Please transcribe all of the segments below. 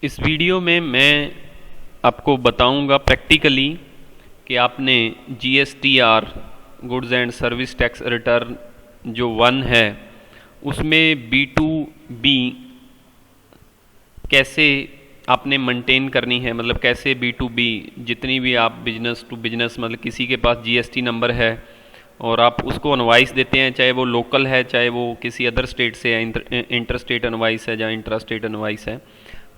इस वीडियो में मैं आपको बताऊंगा प्रैक्टिकली कि आपने GSTR goods and service tax return जो 1 है उसमें B2B कैसे आपने मेंटेन करनी है। मतलब कैसे B2B जितनी भी आप बिजनेस टू बिजनेस मतलब किसी के पास GST नंबर है और आप उसको अनवाइस देते हैं, चाहे वो लोकल है चाहे वो किसी अदर स्टेट से है, इंटर स्टेट अनवाइस है या इंट्रा स्टेट अनवाइस है,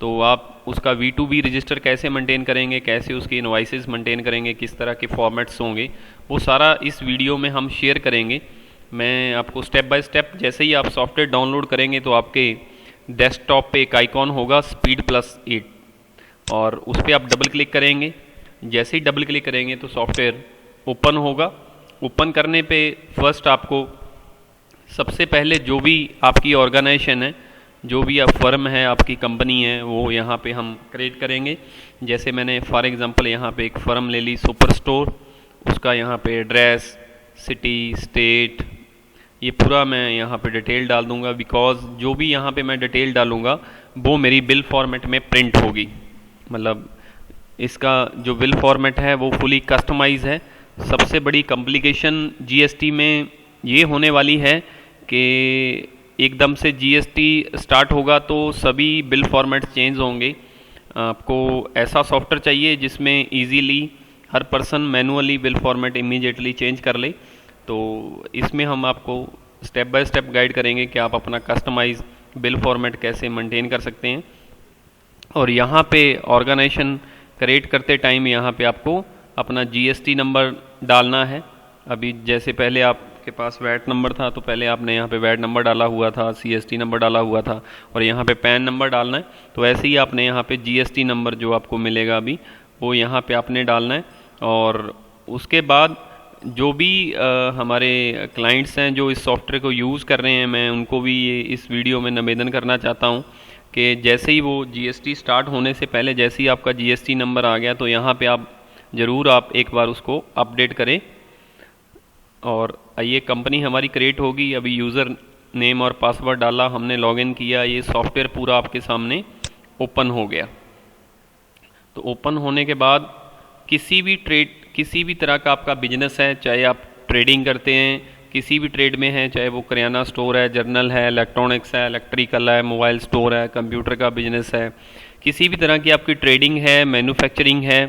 तो आप उसका V2B रजिस्टर कैसे मेंटेन करेंगे, कैसे उसकी इनवाइसेस मेंटेन करेंगे, किस तरह के फॉर्मेट्स होंगे, वो सारा इस वीडियो में हम शेयर करेंगे। मैं आपको स्टेप बाय स्टेप, जैसे ही आप सॉफ्टवेयर डाउनलोड करेंगे तो आपके डेस्कटॉप पे एक आइकॉन होगा SPEED+8 और उस पर आप डबल क्लिक करेंगे। जैसे ही डबल क्लिक करेंगे तो सॉफ्टवेयर ओपन होगा। ओपन करने पे फर्स्ट आपको सबसे पहले जो भी आपकी ऑर्गेनाइजेशन है, जो भी आप फर्म है, आपकी कंपनी है, वो यहाँ पे हम क्रिएट करेंगे। जैसे मैंने फॉर एग्जांपल यहाँ पे एक फर्म ले ली सुपर स्टोर, उसका यहाँ पे एड्रेस, सिटी, स्टेट, ये पूरा मैं यहाँ पे डिटेल डाल दूंगा। बिकॉज जो भी यहाँ पे मैं डिटेल डालूंगा वो मेरी बिल फॉर्मेट में प्रिंट होगी। मतलब इसका जो बिल फॉर्मेट है वो फुली कस्टमाइज है। सबसे बड़ी कॉम्प्लिकेशन GST में ये होने वाली है कि एकदम से GST स्टार्ट होगा तो सभी बिल फॉर्मेट चेंज होंगे। आपको ऐसा सॉफ्टवेयर चाहिए जिसमें इजीली हर person manually bill format immediately change कर ले। तो इसमें हम आपको स्टेप बाय स्टेप गाइड करेंगे कि आप अपना कस्टमाइज बिल फॉर्मेट कैसे मेंटेन कर सकते हैं। और यहाँ पे ऑर्गेनाइजेशन क्रिएट करते टाइम यहाँ पे आपको अपना GST नंबर डालना है। अभी जैसे पहले आपके पास वैट नंबर था तो पहले आपने यहाँ पे वैट नंबर डाला हुआ था, CST नंबर डाला हुआ था और यहाँ पे पैन नंबर डालना है। तो ऐसे ही आपने यहाँ पे GST नंबर जो आपको मिलेगा अभी वो यहाँ पे आपने डालना है। और उसके बाद जो भी हमारे क्लाइंट्स हैं जो इस सॉफ्टवेयर को यूज़ कर रहे हैं, मैं उनको भी इस वीडियो में निवेदन करना चाहता हूँ कि जैसे ही वो GST स्टार्ट होने से पहले जैसे ही आपका GST नंबर आ गया तो यहाँ पे आप ज़रूर आप एक बार उसको अपडेट करें। और ये कंपनी हमारी क्रिएट होगी। अभी यूज़र नेम और पासवर्ड डाला, हमने लॉगिन किया, ये सॉफ्टवेयर पूरा आपके सामने ओपन हो गया। तो ओपन होने के बाद किसी भी तरह का आपका बिजनेस है, चाहे आप ट्रेडिंग करते हैं, किसी भी ट्रेड में है, चाहे वो करियाना स्टोर है, जर्नल है, इलेक्ट्रॉनिक्स है, इलेक्ट्रिकल है, मोबाइल स्टोर है, कंप्यूटर का बिजनेस है, किसी भी तरह की आपकी ट्रेडिंग है, मैन्युफैक्चरिंग है,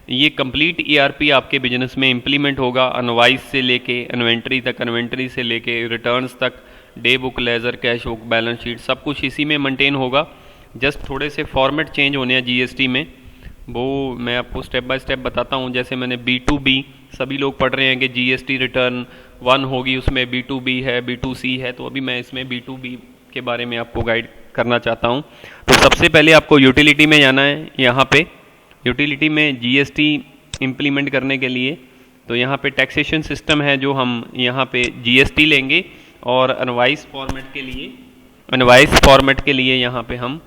ये कंप्लीट ERP आपके बिजनेस में इम्प्लीमेंट होगा। अनवाइस से लेके इन्वेंट्री तक, इन्वेंट्री से लेके रिटर्न्स तक, day book, ledger, cash book, balance sheet, सब कुछ इसी में मेंटेन होगा। जस्ट थोड़े से फॉर्मेट चेंज होने हैं GST में, वो मैं आपको स्टेप बाय स्टेप बताता हूँ। जैसे मैंने B2B, सभी लोग पढ़ रहे हैं कि GST रिटर्न 1 होगी, उसमें B2B है, B2C है, तो अभी मैं इसमें B2B के बारे में आपको गाइड करना चाहता हूँ। तो सबसे पहले आपको यूटिलिटी में जाना है। यहाँ पे यूटिलिटी में GST इम्प्लीमेंट करने के लिए तो यहाँ पे टैक्सेशन सिस्टम है जो हम यहाँ पे GST लेंगे और अनवाइस फॉर्मेट के लिए यहाँ पे हम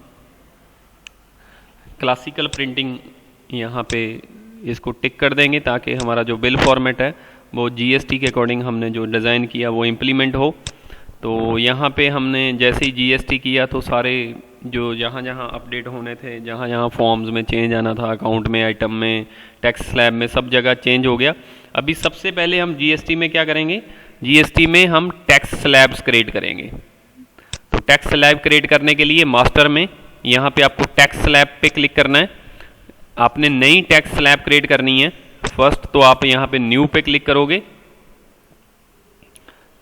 क्लासिकल प्रिंटिंग यहाँ पे इसको टिक कर देंगे ताकि हमारा जो बिल फॉर्मेट है वो GST के अकॉर्डिंग हमने जो डिज़ाइन किया वो इम्प्लीमेंट हो। तो यहाँ पे हमने जैसे ही GST किया तो सारे जो जहाँ जहाँ अपडेट होने थे, जहाँ जहाँ फॉर्म्स में चेंज आना था, अकाउंट में, आइटम में, टैक्स स्लैब में, सब जगह चेंज हो गया। अभी सबसे पहले हम GST में क्या करेंगे, GST में हम टैक्स स्लैब्स क्रिएट करेंगे। तो टैक्स स्लैब क्रिएट करने के लिए मास्टर में यहाँ पे आपको टैक्स स्लैब पे क्लिक करना है। आपने नई टैक्स स्लैब क्रिएट करनी है। फर्स्ट तो आप यहाँ पे न्यू पे क्लिक करोगे।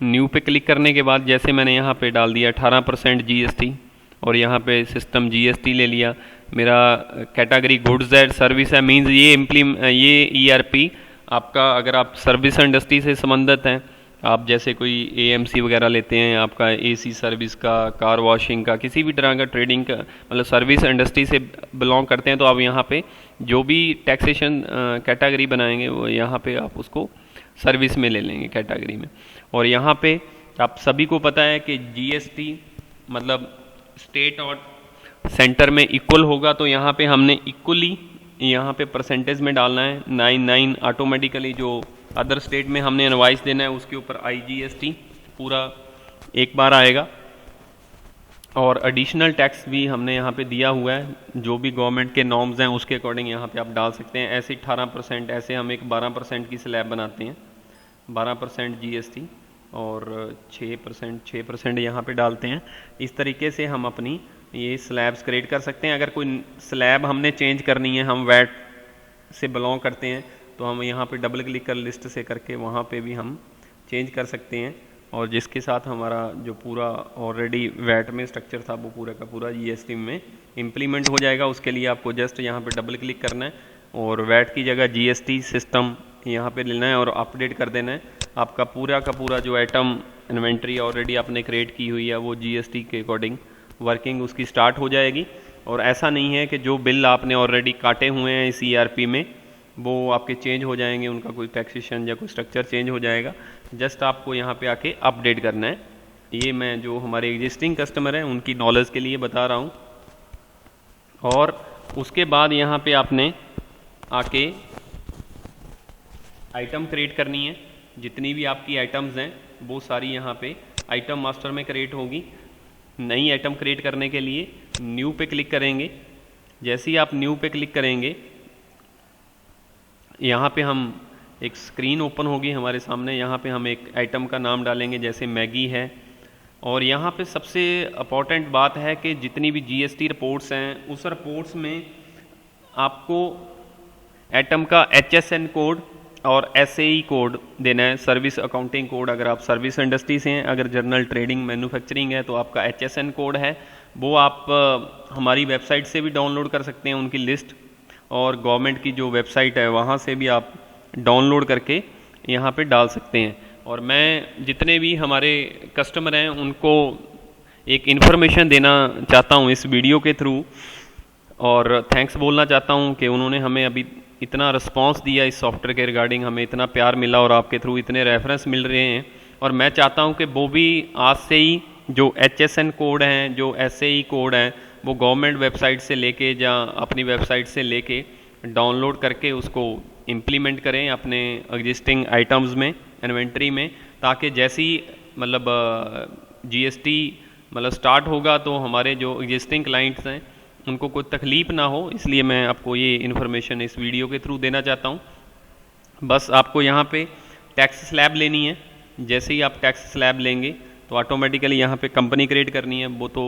न्यू पे क्लिक करने के बाद जैसे मैंने यहाँ पे डाल दिया 18% GST और यहाँ पे सिस्टम GST ले लिया। मेरा कैटेगरी गुड्स एंड सर्विस है, मींस ये ERP आपका, अगर आप सर्विस इंडस्ट्री से संबंधित हैं, आप जैसे कोई AMC वगैरह लेते हैं, आपका AC सर्विस का, कार वॉशिंग का, किसी भी तरह का ट्रेडिंग का, मतलब सर्विस इंडस्ट्री से बिलोंग करते हैं, तो आप यहाँ पे जो भी टैक्सेशन कैटेगरी बनाएंगे वो यहाँ पे आप उसको सर्विस में ले लेंगे, कैटेगरी में। और यहाँ पे आप सभी को पता है कि GST मतलब स्टेट और सेंटर में इक्वल होगा, तो यहाँ पे हमने इक्वली यहाँ पे परसेंटेज में डालना है 99। ऑटोमेटिकली जो अदर स्टेट में हमने इनवाइस देना है उसके ऊपर IGST पूरा एक बार आएगा। और एडिशनल टैक्स भी हमने यहाँ पे दिया हुआ है, जो भी गवर्नमेंट के नॉर्म्स हैं उसके अकॉर्डिंग यहाँ पे आप डाल सकते हैं। ऐसे 18%, ऐसे हम एक 12% की स्लैब बनाते हैं, 12% GST और 6% यहाँ पे डालते हैं। इस तरीके से हम अपनी ये स्लैब्स क्रिएट कर सकते हैं। अगर कोई स्लैब हमने चेंज करनी है, हम वैट से बिलोंग करते हैं, तो हम यहाँ पे डबल क्लिक कर लिस्ट से करके वहाँ पे भी हम चेंज कर सकते हैं। और जिसके साथ हमारा जो पूरा ऑलरेडी वैट में स्ट्रक्चर था वो पूरा का पूरा GST में इम्प्लीमेंट हो जाएगा। उसके लिए आपको जस्ट यहाँ पे डबल क्लिक करना है और वैट की जगह GST सिस्टम यहाँ पे लेना है और अपडेट कर देना है। आपका पूरा का पूरा जो आइटम इन्वेंट्री ऑलरेडी आपने क्रिएट की हुई है वो GST के अकॉर्डिंग वर्किंग उसकी स्टार्ट हो जाएगी। और ऐसा नहीं है कि जो बिल आपने ऑलरेडी काटे हुए हैं इस ERP में वो आपके चेंज हो जाएंगे, उनका कोई टैक्सेशन या कोई स्ट्रक्चर चेंज हो जाएगा। जस्ट आपको यहाँ पे आके अपडेट करना है। ये मैं जो हमारे एग्जिस्टिंग कस्टमर हैं उनकी नॉलेज के लिए बता रहा हूँ। और उसके बाद यहाँ पे आपने आके आइटम क्रिएट करनी है। जितनी भी आपकी आइटम्स हैं वो सारी यहाँ पे आइटम मास्टर में क्रिएट होगी। नई आइटम क्रिएट करने के लिए न्यू पे क्लिक करेंगे। जैसे ही आप न्यू पे क्लिक करेंगे, यहाँ पे हम एक स्क्रीन ओपन होगी हमारे सामने। यहाँ पे हम एक आइटम का नाम डालेंगे, जैसे मैगी है। और यहाँ पे सबसे इम्पॉर्टेंट बात है कि जितनी भी GST रिपोर्ट्स हैं उस रिपोर्ट्स में आपको आइटम का HSN कोड और SAE कोड देना है, सर्विस अकाउंटिंग कोड। अगर आप सर्विस इंडस्ट्री से हैं, अगर जनरल ट्रेडिंग मैन्युफैक्चरिंग है तो आपका HSN कोड है, वो आप हमारी वेबसाइट से भी डाउनलोड कर सकते हैं उनकी लिस्ट, और गवर्नमेंट की जो वेबसाइट है वहाँ से भी आप डाउनलोड करके यहाँ पे डाल सकते हैं। और मैं जितने भी हमारे कस्टमर हैं उनको एक इन्फॉर्मेशन देना चाहता हूँ इस वीडियो के थ्रू, और थैंक्स बोलना चाहता हूँ कि उन्होंने हमें अभी इतना रिस्पांस दिया इस सॉफ्टवेयर के रिगार्डिंग, हमें इतना प्यार मिला और आपके थ्रू इतने रेफरेंस मिल रहे हैं। और मैं चाहता हूँ कि वो भी आज से ही जो HSN कोड हैं, जो SAE कोड हैं, वो गवर्नमेंट वेबसाइट से लेके या अपनी वेबसाइट से लेके डाउनलोड करके उसको इम्प्लीमेंट करें अपने एग्जिस्टिंग आइटम्स में, इन्वेंट्री में, ताकि जैसी मतलब GST मतलब स्टार्ट होगा तो हमारे जो एग्जिस्टिंग क्लाइंट्स हैं उनको कोई तकलीफ़ ना हो। इसलिए मैं आपको ये इन्फॉर्मेशन इस वीडियो के थ्रू देना चाहता हूँ। बस आपको यहाँ पे टैक्स स्लैब लेनी है। जैसे ही आप टैक्स स्लैब लेंगे तो ऑटोमेटिकली यहाँ पे कंपनी क्रिएट करनी है। वो तो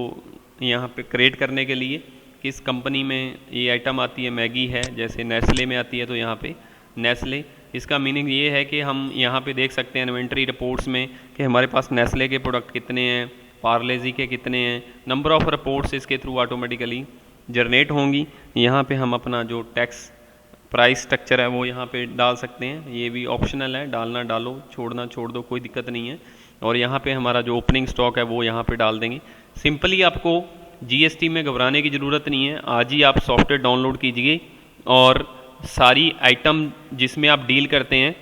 यहाँ पे क्रिएट करने के लिए किस कंपनी में ये आइटम आती है, मैगी है, जैसे नेस्ले में आती है तो यहाँ पे नेस्ले। इसका मीनिंग ये है कि हम यहाँ पे देख सकते हैं इन्वेंट्री रिपोर्ट्स में कि हमारे पास नेस्ले के प्रोडक्ट कितने हैं, पार्लेजी के कितने हैं। नंबर ऑफ़ रिपोर्ट्स इसके थ्रू ऑटोमेटिकली जनरेट होंगी। यहाँ पे हम अपना जो टैक्स प्राइस स्ट्रक्चर है वो यहाँ पे डाल सकते हैं। ये भी ऑप्शनल है, डालना डालो, छोड़ना छोड़ दो, कोई दिक्कत नहीं है। और यहाँ पे हमारा जो ओपनिंग स्टॉक है वो यहाँ पे डाल देंगे। सिंपली आपको GST में घबराने की ज़रूरत नहीं है। आज ही आप सॉफ्टवेयर डाउनलोड कीजिए और सारी आइटम जिसमें आप डील करते हैं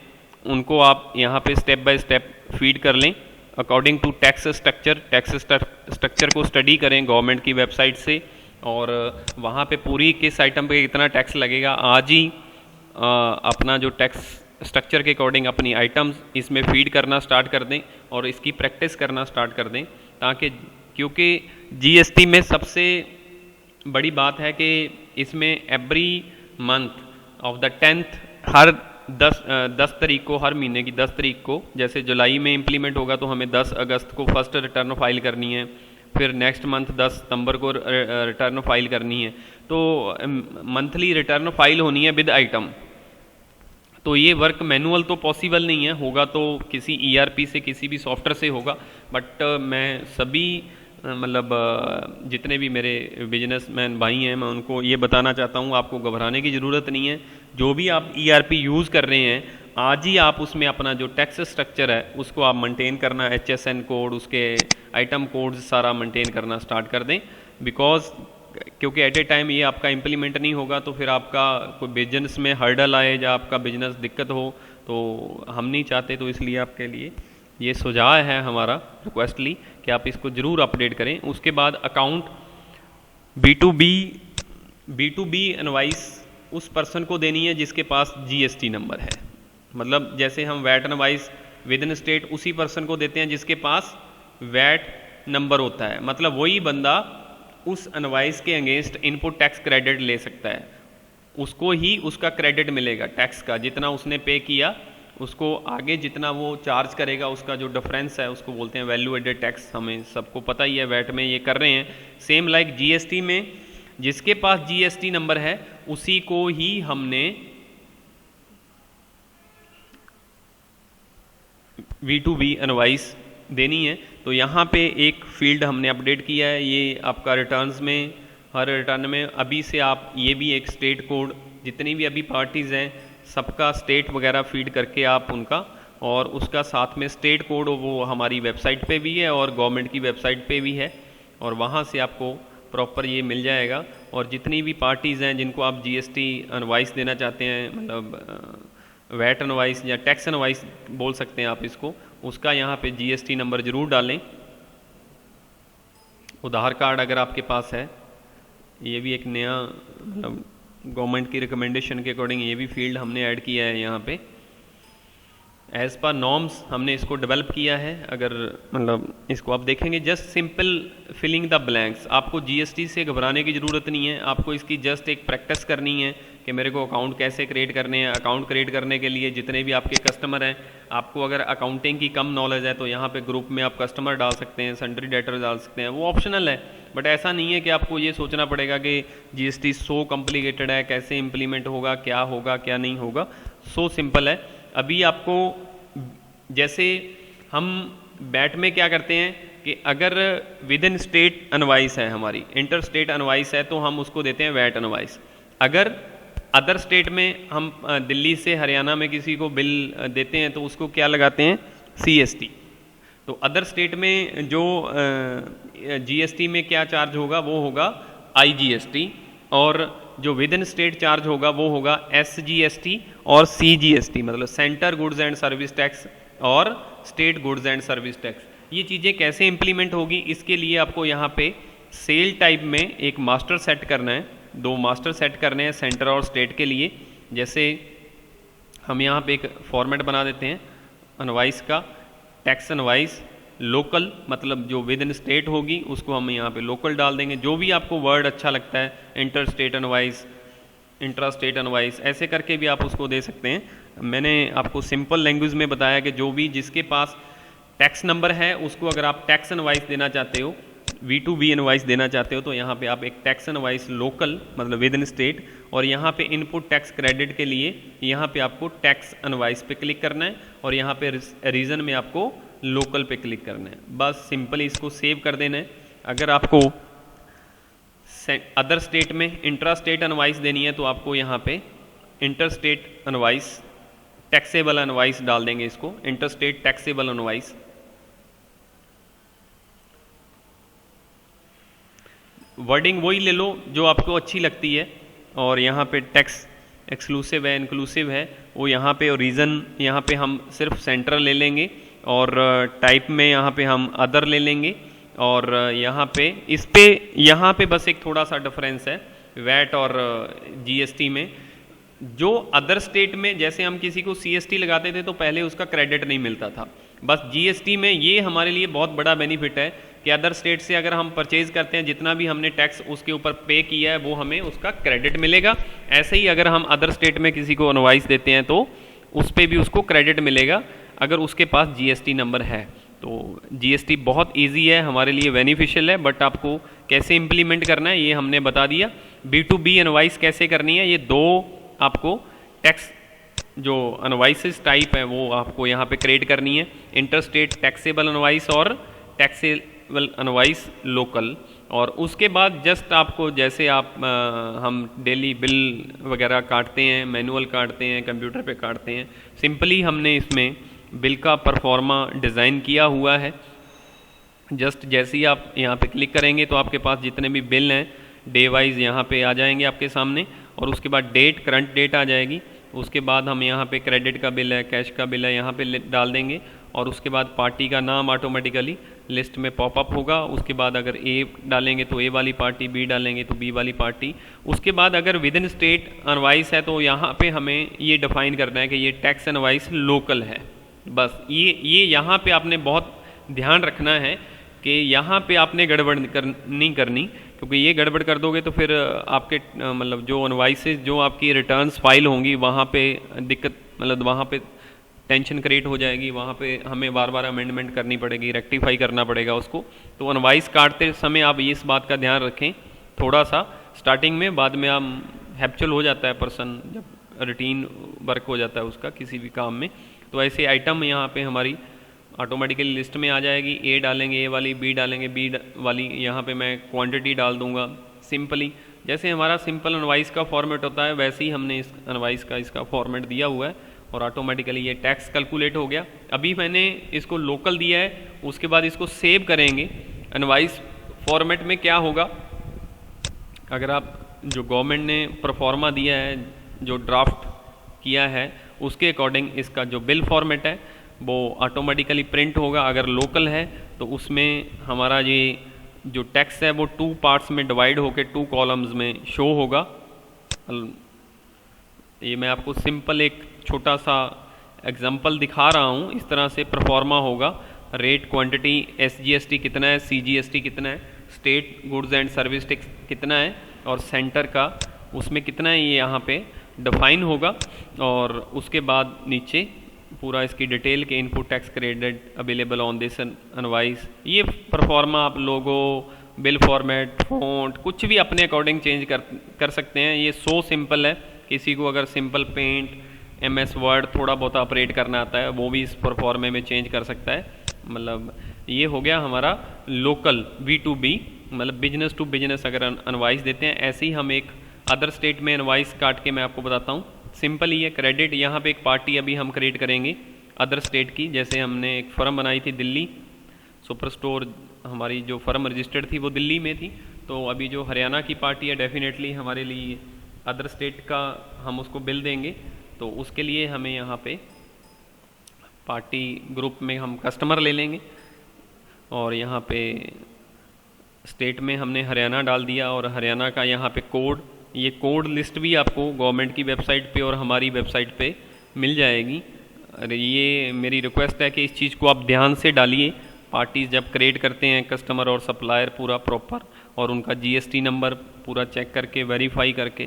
उनको आप यहाँ पे स्टेप बाय स्टेप फीड कर लें according to tax structure. Tax structure को स्टडी करें गवर्नमेंट की वेबसाइट से, और वहाँ पे पूरी किस आइटम पे कितना टैक्स लगेगा आज ही अपना जो टैक्स स्ट्रक्चर के अकॉर्डिंग अपनी आइटम्स इसमें फीड करना स्टार्ट कर दें और इसकी प्रैक्टिस करना स्टार्ट कर दें। ताकि क्योंकि GST में सबसे बड़ी बात है कि इसमें every month of the 10th हर 10 तारीख को, हर महीने की 10 तारीख को, जैसे जुलाई में इम्प्लीमेंट होगा तो हमें 10 अगस्त को फर्स्ट रिटर्न फाइल करनी है, फिर नेक्स्ट मंथ 10 सितंबर को रिटर्न फाइल करनी है। तो मंथली रिटर्न फाइल होनी है विद आइटम। तो ये वर्क मैनुअल तो पॉसिबल नहीं है, होगा तो किसी ERP से, किसी भी सॉफ्टवेयर से होगा। बट मैं सभी मतलब जितने भी मेरे बिजनेसमैन भाई हैं मैं उनको ये बताना चाहता हूँ, आपको घबराने की ज़रूरत नहीं है। जो भी आप ERP यूज़ कर रहे हैं आज ही आप उसमें अपना जो टैक्स स्ट्रक्चर है उसको आप मेंटेन करना, HSN कोड, उसके आइटम कोड्स सारा मेंटेन करना स्टार्ट कर दें। बिकॉज क्योंकि एट ए टाइम ये आपका इम्प्लीमेंट नहीं होगा तो फिर आपका कोई बिजनेस में हर्डल आए या आपका बिजनेस दिक्कत हो तो हम नहीं चाहते। तो इसलिए आपके लिए ये सुझाव है हमारा रिक्वेस्टली कि आप इसको ज़रूर अपडेट करें। उसके बाद अकाउंट B2B इनवॉइस उस पर्सन को देनी है जिसके पास GST नंबर है। मतलब जैसे हम VAT invoice within state उसी पर्सन को देते हैं जिसके पास वैट नंबर होता है, मतलब वही बंदा उस इनवॉइस के अगेंस्ट इनपुट टैक्स क्रेडिट ले सकता है, उसको ही उसका क्रेडिट मिलेगा टैक्स का, जितना उसने पे किया उसको आगे जितना वो चार्ज करेगा उसका जो डिफरेंस है उसको बोलते हैं वैल्यू एडेड टैक्स। हमें सबको पता ही है, वैट में ये कर रहे हैं। सेम लाइक जीएसटी में जिसके पास जीएसटी नंबर है उसी को ही हमने V2B इनवॉइस देनी है। तो यहाँ पे एक फील्ड हमने अपडेट किया है, ये आपका रिटर्न्स में, हर रिटर्न में अभी से आप ये भी एक स्टेट कोड, जितनी भी अभी पार्टीज़ हैं सबका स्टेट वगैरह फीड करके आप उनका, और उसका साथ में स्टेट कोड वो हमारी वेबसाइट पे भी है और गवर्नमेंट की वेबसाइट पे भी है, और वहाँ से आपको प्रॉपर ये मिल जाएगा। और जितनी भी पार्टीज़ हैं जिनको आप जीएसटी इनवॉइस देना चाहते हैं, मतलब वैट इनवॉइस या टैक्स इनवॉइस बोल सकते हैं आप इसको, उसका यहाँ पे जीएसटी नंबर ज़रूर डालें। आधार कार्ड अगर आपके पास है, ये भी एक नया मतलब गवर्नमेंट की रिकमेंडेशन के अकॉर्डिंग ये भी फील्ड हमने ऐड किया है यहाँ पे, एज पर नॉर्म्स हमने इसको डेवलप किया है। अगर मतलब इसको आप देखेंगे, just simple filling the blanks, आपको जीएसटी से घबराने की ज़रूरत नहीं है, आपको इसकी जस्ट एक प्रैक्टिस करनी है कि मेरे को अकाउंट कैसे क्रिएट करने हैं। अकाउंट क्रिएट करने के लिए जितने भी आपके कस्टमर हैं, आपको अगर अकाउंटिंग की कम नॉलेज है तो यहाँ पे ग्रुप में आप कस्टमर डाल सकते हैं, सन्ड्री डेटर डाल सकते हैं, वो ऑप्शनल है। बट ऐसा नहीं है कि आपको ये सोचना पड़ेगा कि जीएसटी सो कॉम्प्लिकेटेड है, कैसे इम्प्लीमेंट होगा, क्या नहीं होगा, सो सिंपल है। अभी आपको जैसे हम बैट में क्या करते हैं कि अगर विद इन स्टेट इनवॉइस है, हमारी इंटर स्टेट इनवॉइस है, तो हम उसको देते हैं वैट इनवॉइस। अगर अदर स्टेट में हम दिल्ली से हरियाणा में किसी को बिल देते हैं तो उसको क्या लगाते हैं, सीएसटी। तो अदर स्टेट में जो जीएसटी में क्या चार्ज होगा वो होगा आईजीएसटी, और जो विद इन स्टेट चार्ज होगा वो होगा एसजीएसटी और सीजीएसटी, मतलब centre goods and service tax और state goods and service tax. ये चीज़ें कैसे इंप्लीमेंट होगी, इसके लिए आपको यहाँ पे सेल टाइप में एक मास्टर सेट करना है, 2 मास्टर सेट करने हैं सेंटर और स्टेट के लिए। जैसे हम यहाँ पे एक फॉर्मेट बना देते हैं इनवॉइस का, टैक्स इनवॉइस लोकल, मतलब जो विद इन स्टेट होगी उसको हम यहाँ पे लोकल डाल देंगे। जो भी आपको वर्ड अच्छा लगता है, inter state invoice, intra state invoice, ऐसे करके भी आप उसको दे सकते हैं। मैंने आपको सिंपल लैंग्वेज में बताया कि जो भी जिसके पास टैक्स नंबर है उसको अगर आप टैक्स इनवॉइस देना चाहते हो, V2B इनवॉइस देना चाहते हो, तो यहाँ पे आप एक टैक्स इनवॉइस लोकल मतलब विद इन स्टेट, और यहाँ पे इनपुट टैक्स क्रेडिट के लिए यहाँ पे आपको टैक्स इनवॉइस पे क्लिक करना है, और यहाँ पे रीजन में आपको लोकल पे क्लिक करना है। बस सिंपली इसको सेव कर देना है। अगर आपको अदर स्टेट में इंट्रा स्टेट इनवॉइस देनी है तो आपको यहाँ पे inter state invoice, taxable invoice डाल देंगे, इसको inter state taxable invoice. Wording वही ले लो जो आपको अच्छी लगती है, और यहाँ पे टैक्स एक्सक्लूसिव है, इंक्लूसिव है, वो यहाँ पे, और रीज़न यहाँ पे हम सिर्फ सेंट्रल ले लेंगे, और टाइप में यहाँ पे हम अदर ले लेंगे, और यहाँ पे इस पे यहाँ पे बस एक थोड़ा सा डिफरेंस है वैट और जीएसटी में। जो अदर स्टेट में जैसे हम किसी को सीएसटी लगाते थे तो पहले उसका क्रेडिट नहीं मिलता था, बस जीएसटी में ये हमारे लिए बहुत बड़ा बेनिफिट है कि अदर स्टेट से अगर हम परचेज करते हैं, जितना भी हमने टैक्स उसके ऊपर पे किया है वो हमें उसका क्रेडिट मिलेगा। ऐसे ही अगर हम अदर स्टेट में किसी को इनवॉइस देते हैं तो उस पर भी उसको क्रेडिट मिलेगा अगर उसके पास जीएसटी नंबर है। तो जीएसटी बहुत इजी है, हमारे लिए बेनिफिशियल है, बट आपको कैसे इम्प्लीमेंट करना है ये हमने बता दिया। B2B इनवॉइस कैसे करनी है, ये 2 आपको टैक्स जो इनवॉइसेस टाइप है वो आपको यहाँ पे क्रिएट करनी है, इंटर स्टेट टैक्सेबल इनवॉइस और टैक्सेबल इनवॉइस लोकल। और उसके बाद जस्ट आपको जैसे आप हम डेली बिल वगैरह काटते हैं, मैनुअल काटते हैं, कंप्यूटर पे काटते हैं, सिंपली हमने इसमें बिल का परफॉर्मा डिज़ाइन किया हुआ है। जस्ट जैसे ही आप यहाँ पे क्लिक करेंगे तो आपके पास जितने भी बिल हैं डे वाइज यहाँ पे आ जाएंगे आपके सामने, और उसके बाद डेट, करंट डेट आ जाएगी। उसके बाद हम यहाँ पे क्रेडिट का बिल है, कैश का बिल है, यहाँ पे डाल देंगे, और उसके बाद पार्टी का नाम ऑटोमेटिकली लिस्ट में पॉपअप होगा। उसके बाद अगर ए डालेंगे तो ए वाली पार्टी, बी डालेंगे तो बी वाली पार्टी। उसके बाद अगर विद इन स्टेट इनवॉइस है तो यहाँ पे हमें ये डिफाइन करना है कि ये टैक्स इनवॉइस लोकल है। बस ये यहाँ पे आपने बहुत ध्यान रखना है कि यहाँ पे आपने गड़बड़ नहीं करनी, क्योंकि ये गड़बड़ कर दोगे तो फिर आपके मतलब जो इनवॉइसेस जो आपकी रिटर्न्स फाइल होंगी वहाँ पे दिक्कत, मतलब वहाँ पे टेंशन क्रिएट हो जाएगी, वहाँ पे हमें बार बार अमेंडमेंट करनी पड़ेगी, रेक्टिफाई करना पड़ेगा उसको। तो इनवॉइस काटते समय आप इस बात का ध्यान रखें थोड़ा सा स्टार्टिंग में, बाद में आप हैप्चुअल हो जाता है पर्सन, जब रूटीन वर्क हो जाता है उसका किसी भी काम में। तो ऐसे आइटम यहाँ पे हमारी ऑटोमेटिकली लिस्ट में आ जाएगी। ए डालेंगे ए वाली, बी डालेंगे बी वाली, यहाँ पे मैं क्वांटिटी डाल दूंगा सिंपली। जैसे हमारा सिंपल इनवॉइस का फॉर्मेट होता है वैसे ही हमने इस इनवॉइस का इसका फॉर्मेट दिया हुआ है और ऑटोमेटिकली ये टैक्स कैलकुलेट हो गया। अभी मैंने इसको लोकल दिया है, उसके बाद इसको सेव करेंगे। इनवॉइस फॉर्मेट में क्या होगा, अगर आप जो गवर्नमेंट ने प्रोफॉर्मा दिया है, जो ड्राफ्ट किया है, उसके अकॉर्डिंग इसका जो बिल फॉर्मेट है वो ऑटोमेटिकली प्रिंट होगा। अगर लोकल है तो उसमें हमारा ये जो टैक्स है वो 2 पार्ट्स में डिवाइड होकर 2 कॉलम्स में शो होगा। ये मैं आपको सिंपल एक छोटा सा एग्जांपल दिखा रहा हूँ, इस तरह से प्रोफॉर्मा होगा। रेट, क्वांटिटी, SGST कितना है, CGST कितना है, state goods and service tax कितना है और सेंटर का उसमें कितना है, ये यहाँ पे डिफाइन होगा। और उसके बाद नीचे पूरा इसकी डिटेल के input tax credit available on this invoice. ये प्रोफॉर्मा आप लोगो, बिल फॉर्मेट, फॉन्ट कुछ भी अपने अकॉर्डिंग चेंज कर सकते हैं। ये सो सिंपल है, किसी को अगर सिंपल पेंट, MS वर्ड थोड़ा बहुत ऑपरेट करना आता है वो भी इस प्रोफॉर्मे में चेंज कर सकता है। मतलब ये हो गया हमारा लोकल B2B, मतलब बिजनेस टू बिजनेस अगर इनवॉइस देते हैं। ऐसे ही हम एक अदर स्टेट में इनवॉइस काट के मैं आपको बताता हूँ। सिंपल ही है, क्रेडिट यहाँ पे एक पार्टी अभी हम क्रिएट करेंगे अदर स्टेट की। जैसे हमने एक फर्म बनाई थी दिल्ली सुपर स्टोर, हमारी जो फर्म रजिस्टर्ड थी वो दिल्ली में थी। तो अभी जो हरियाणा की पार्टी है डेफिनेटली हमारे लिए अदर स्टेट का हम उसको बिल देंगे। तो उसके लिए हमें यहाँ पे पार्टी ग्रुप में हम कस्टमर ले लेंगे और यहाँ पे स्टेट में हमने हरियाणा डाल दिया और हरियाणा का यहाँ पे कोड, ये कोड लिस्ट भी आपको गवर्नमेंट की वेबसाइट पे और हमारी वेबसाइट पे मिल जाएगी। अरे ये मेरी रिक्वेस्ट है कि इस चीज़ को आप ध्यान से डालिए। पार्टीज जब क्रिएट करते हैं कस्टमर और सप्लायर पूरा प्रॉपर, और उनका GST नंबर पूरा चेक करके वेरीफाई करके,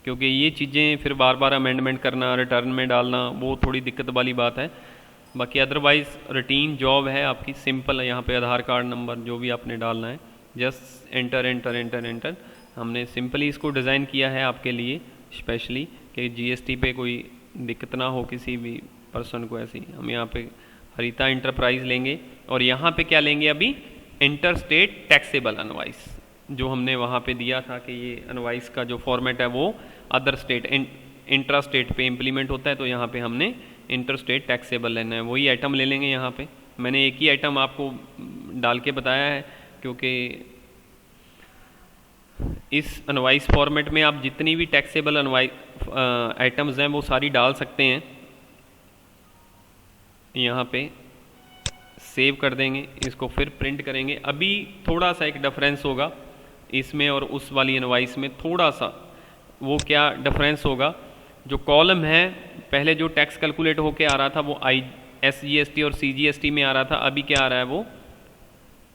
क्योंकि ये चीज़ें फिर बार बार अमेंडमेंट करना, रिटर्न में डालना वो थोड़ी दिक्कत वाली बात है। बाकी अदरवाइज़ रूटीन जॉब है आपकी, सिंपल है। यहाँ पे आधार कार्ड नंबर जो भी आपने डालना है just enter enter enter enter. हमने सिंपली इसको डिज़ाइन किया है आपके लिए स्पेशली कि GST पे कोई दिक्कत ना हो किसी भी पर्सन को। ऐसी हम यहाँ पे हरिता इंटरप्राइज लेंगे और यहाँ पे क्या लेंगे अभी, इंटर स्टेट टैक्सेबल इनवॉइस, जो हमने वहाँ पे दिया था कि ये इनवॉइस का जो फॉर्मेट है वो अदर स्टेट इंट्रा स्टेट पे इम्प्लीमेंट होता है। तो यहाँ पे हमने इंटर स्टेट टैक्सेबल लेना है, वही आइटम ले लेंगे। यहाँ पे मैंने एक ही आइटम आपको डाल के बताया है, क्योंकि इस इनवॉइस फॉर्मेट में आप जितनी भी टैक्सेबल इनवॉइस आइटम्स हैं वो सारी डाल सकते हैं। यहाँ पे सेव कर देंगे, इसको फिर प्रिंट करेंगे। अभी थोड़ा सा एक डिफरेंस होगा इसमें और उस वाली इनवॉइस में, थोड़ा सा। वो क्या डिफरेंस होगा, जो कॉलम है पहले जो टैक्स कैलकुलेट होके आ रहा था वो SGST और CGST में आ रहा था, अभी क्या आ रहा है वो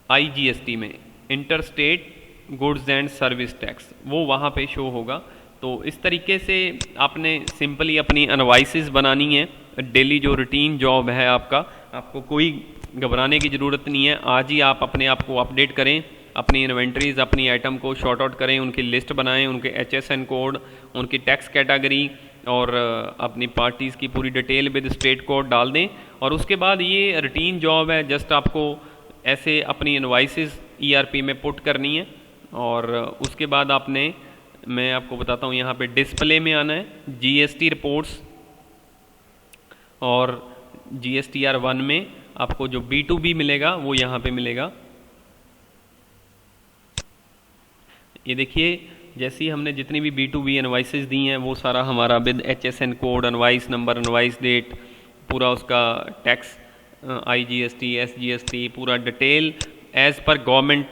IGST में, inter state goods and service tax, वो वहाँ पे शो होगा। तो इस तरीके से आपने सिंपली अपनी इनवॉइसेस बनानी है। डेली जो रूटीन जॉब है आपका, आपको कोई घबराने की ज़रूरत नहीं है। आज ही आप अपने आप को अपडेट करें, अपनी इन्वेंट्रीज, अपनी आइटम को शॉर्ट आउट करें, उनकी लिस्ट बनाएं, उनके HSN कोड, उनकी टैक्स कैटेगरी और अपनी पार्टीज़ की पूरी डिटेल विद स्टेट कोड डाल दें। और उसके बाद ये रूटीन जॉब है, जस्ट आपको ऐसे अपनी इनवॉइसेस ERP में पुट करनी है। और उसके बाद आपने, मैं आपको बताता हूँ, यहाँ पे डिस्प्ले में आना है GST रिपोर्ट्स, और GSTR 1 में आपको जो B2B मिलेगा वो यहाँ पे मिलेगा। ये देखिए, जैसे ही हमने जितनी भी B2B इनवॉइसेस दी हैं वो सारा हमारा with HSN code, invoice number, invoice date, पूरा उसका टैक्स, IGST, SGST, पूरा detail as per government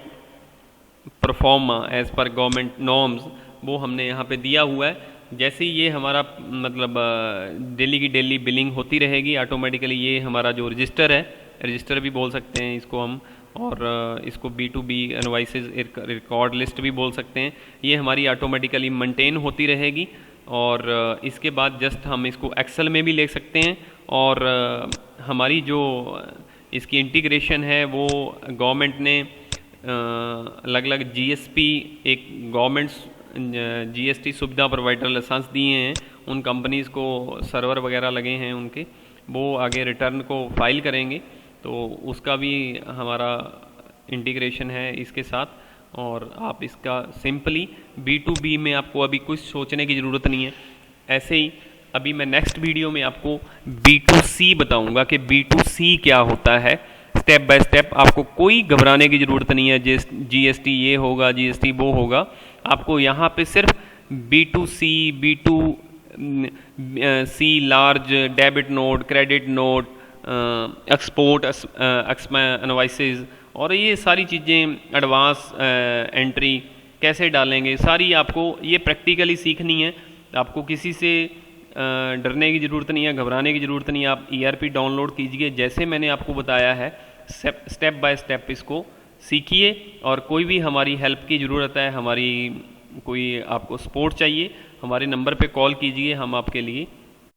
proforma, as per government norms, वो हमने यहाँ पे दिया हुआ है। जैसे ही ये हमारा मतलब डेली की डेली बिलिंग होती रहेगी ऑटोमेटिकली, ये हमारा जो रजिस्टर है, रजिस्टर भी बोल सकते हैं इसको हम, और इसको B2B इनवॉइसेस रिकॉर्ड लिस्ट भी बोल सकते हैं। ये हमारी ऑटोमेटिकली मेंटेन होती रहेगी और इसके बाद जस्ट हम इसको एक्सेल में भी ले सकते हैं और हमारी जो इसकी इंटीग्रेशन है वो गवर्नमेंट ने अलग अलग GSP एक गवर्नमेंट्स GST सुविधा प्रोवाइडर लाइसेंस दिए हैं उन कंपनीज़ को, सर्वर वगैरह लगे हैं उनके, वो आगे रिटर्न को फाइल करेंगे, तो उसका भी हमारा इंटीग्रेशन है इसके साथ। और आप इसका सिंपली B2B में आपको अभी कुछ सोचने की ज़रूरत नहीं है। ऐसे ही अभी मैं नेक्स्ट वीडियो में आपको B2C बताऊंगा कि B2C क्या होता है, स्टेप बाय स्टेप। आपको कोई घबराने की ज़रूरत नहीं है GST ये होगा, GST वो होगा। आपको यहाँ पे सिर्फ B2C, B2C large, debit note, credit note, export invoices और ये सारी चीज़ें, एडवांस एंट्री कैसे डालेंगे, सारी आपको ये प्रैक्टिकली सीखनी है। आपको किसी से डरने की ज़रूरत नहीं है, घबराने की ज़रूरत नहीं है। आप ERP डाउनलोड कीजिए जैसे मैंने आपको बताया है, स्टेप बाय स्टेप इसको सीखिए। और कोई भी हमारी हेल्प की ज़रूरत है, हमारी कोई आपको सपोर्ट चाहिए, हमारे नंबर पे कॉल कीजिए, हम आपके लिए